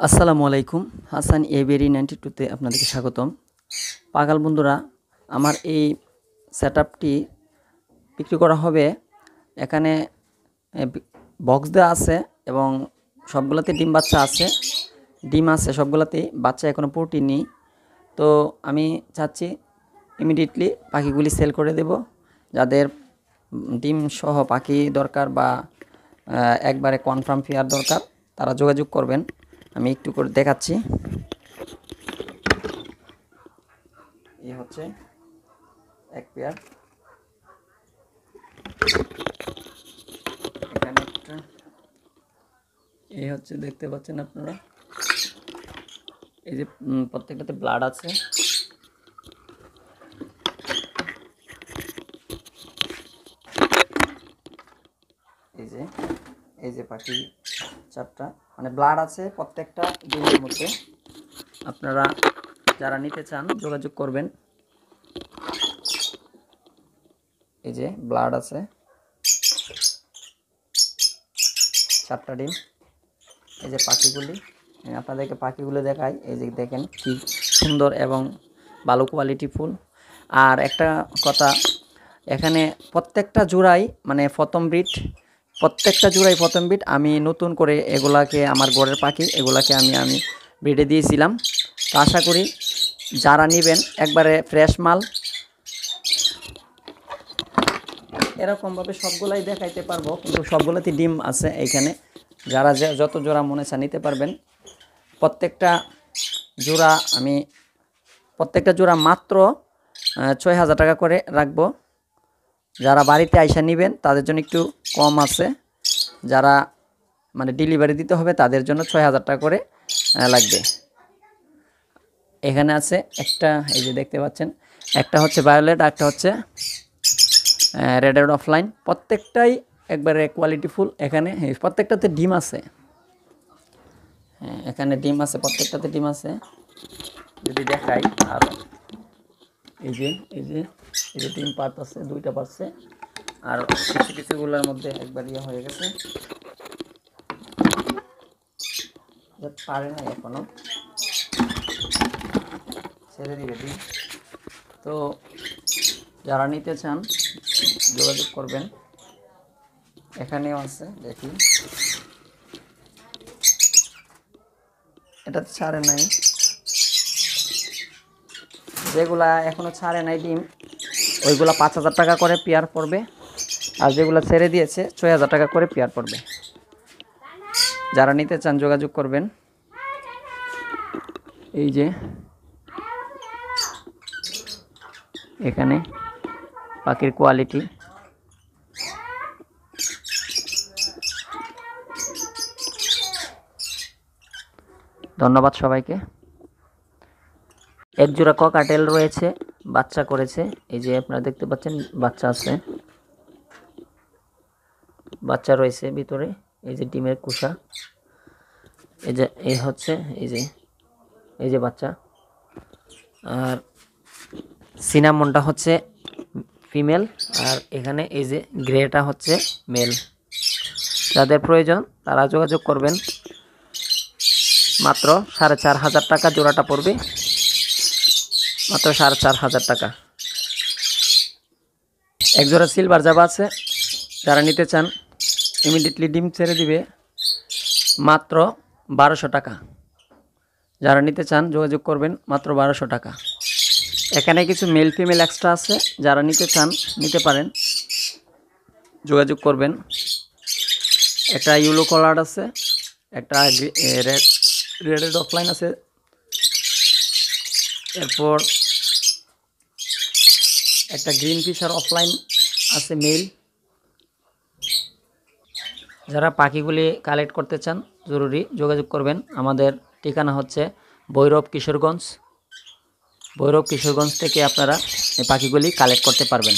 আসসালামু আলাইকুম। হাসান এবেরি 92 আপনাদেরকে স্বাগতম। পাগল বন্ধুরা, আমার এই সেটআপটি বিক্রি করা হবে। এখানে বক্স দেওয়া আছে এবং সবগুলোতে ডিম বাচ্চা আছে, ডিম আছে সবগুলোতেই, বাচ্চা এখনো ফুটেনি। তো আমি চাচ্ছি ইমিডিয়েটলি পাখিগুলি সেল করে দেব। যাদের ডিম সহ পাখি দরকার বা একবারে কনফার্ম পেয়ার দরকার, তারা যোগাযোগ করবেন। আমি একটু করে দেখাচ্ছি। এই হচ্ছে এক পেয়ার, এখানে একটা, এই হচ্ছে দেখতে পাচ্ছেন আপনারা। এই যে প্রত্যেকটাতে ব্লাড আছে। এই যে পাখি চারটা, মানে ব্লাড আছে প্রত্যেকটা ডিমের মধ্যে। আপনারা যারা নিতে চান যোগাযোগ করবেন। এই যে ব্লাড আছে, চারটা ডিম। এই যে পাখিগুলি, আপনাদেরকে পাখিগুলো দেখাই। এই যে দেখেন কি সুন্দর এবং ভালো কোয়ালিটি ফুল। আর একটা কথা, এখানে প্রত্যেকটা জোড়াই মানে প্রথম ব্রিড, প্রত্যেকটা জোড়াই প্রথম ব্রিড। আমি নতুন করে এগুলাকে, আমার ঘরের পাখি, এগুলাকে আমি ব্রিডে দিয়েছিলাম। তো আশা করি যারা নেবেন একবারে ফ্রেশ মাল। এরকমভাবে সবগুলাই দেখাইতে পারবো, কিন্তু সবগুলোতে ডিম আছে এইখানে। যারা যত জোড়া মনে চায় নিতে পারবেন। প্রত্যেকটা জোড়া মাত্র ৬,০০০ টাকা করে রাখবো। যারা বাড়িতে আইসা নেবেন তাদের জন্য একটু কম আছে, যারা মানে ডেলিভারি দিতে হবে তাদের জন্য ৬,০০০ টাকা করে লাগবে। এখানে আছে একটা, এই যে দেখতে পাচ্ছেন, একটা হচ্ছে ভায়োলেট, একটা হচ্ছে রেড অফলাইন। প্রত্যেকটাই একবারে কোয়ালিটি ফুল। এখানে প্রত্যেকটাতে ডিম আছে। এখানে ডিম আছে, প্রত্যেকটাতে ডিম আছে। যদি দেখাই, আর এই যে ডিম পারতেছে, দুইটা পারছে, আর কিছুগুলোর মধ্যে একবার ইয়ে হয়ে গেছে, পারে না এখনো, ছেড়ে দিবে ডিম। তো যারা নিতে চান যোগাযোগ করবেন। এখানেও আছে, দেখি এটা ছাড়ে নাই, যেগুলা এখনো ছাড়ে নাই ডিম ওইগুলা ৫,০০০ টাকা করে পেয়ার পড়বে, আর যেগুলো ছেড়ে দিয়েছে ৬,০০০ টাকা করে পেয়ার পড়বে। যারা নিতে চান যোগাযোগ করবেন। এই যে এখানে পাখির কোয়ালিটি। ধন্যবাদ সবাইকে। এক জোড়া ককাটেল রয়েছে, বাচ্চা করেছে। এই যে আপনারা দেখতে পাচ্ছেন, বাচ্চা আছে, বাচ্চা রয়েছে ভিতরে। এই যে ডিমের কুসা, এই যে হচ্ছে এই যে বাচ্চা। আর সিনামনটা হচ্ছে ফিমেল, আর এখানে এই যে গ্রেটা হচ্ছে মেল। যাদের প্রয়োজন তারা যোগাযোগ করবেন। মাত্র ৪,৫০০ টাকা জোড়াটা পড়বে, মাত্র ৪,৫০০ টাকা। এক জোড়া সিলভার জাবা আছে, যারা নিতে চান ইমিডিয়েটলি ডিম ছেড়ে দিবে, মাত্র ১২০০ টাকা। যারা নিতে চান যোগাযোগ করবেন, মাত্র ১২০০ টাকা। এখানে কিছু মেল ফিমেল এক্সট্রা আছে, যারা নিতে চান নিতে পারেন, যোগাযোগ করবেন। একটা ইয়েলো কালার আছে, একটা রেড অফলাইন আছে, এরপর একটা গ্রিন ফিশার অফলাইন আছে মেল। যারা পাখিগুলি কালেক্ট করতে চান জরুরি যোগাযোগ করবেন। আমাদের ঠিকানা হচ্ছে ভৈরব কিশোরগঞ্জ থেকে আপনারা এই পাখিগুলি কালেক্ট করতে পারবেন।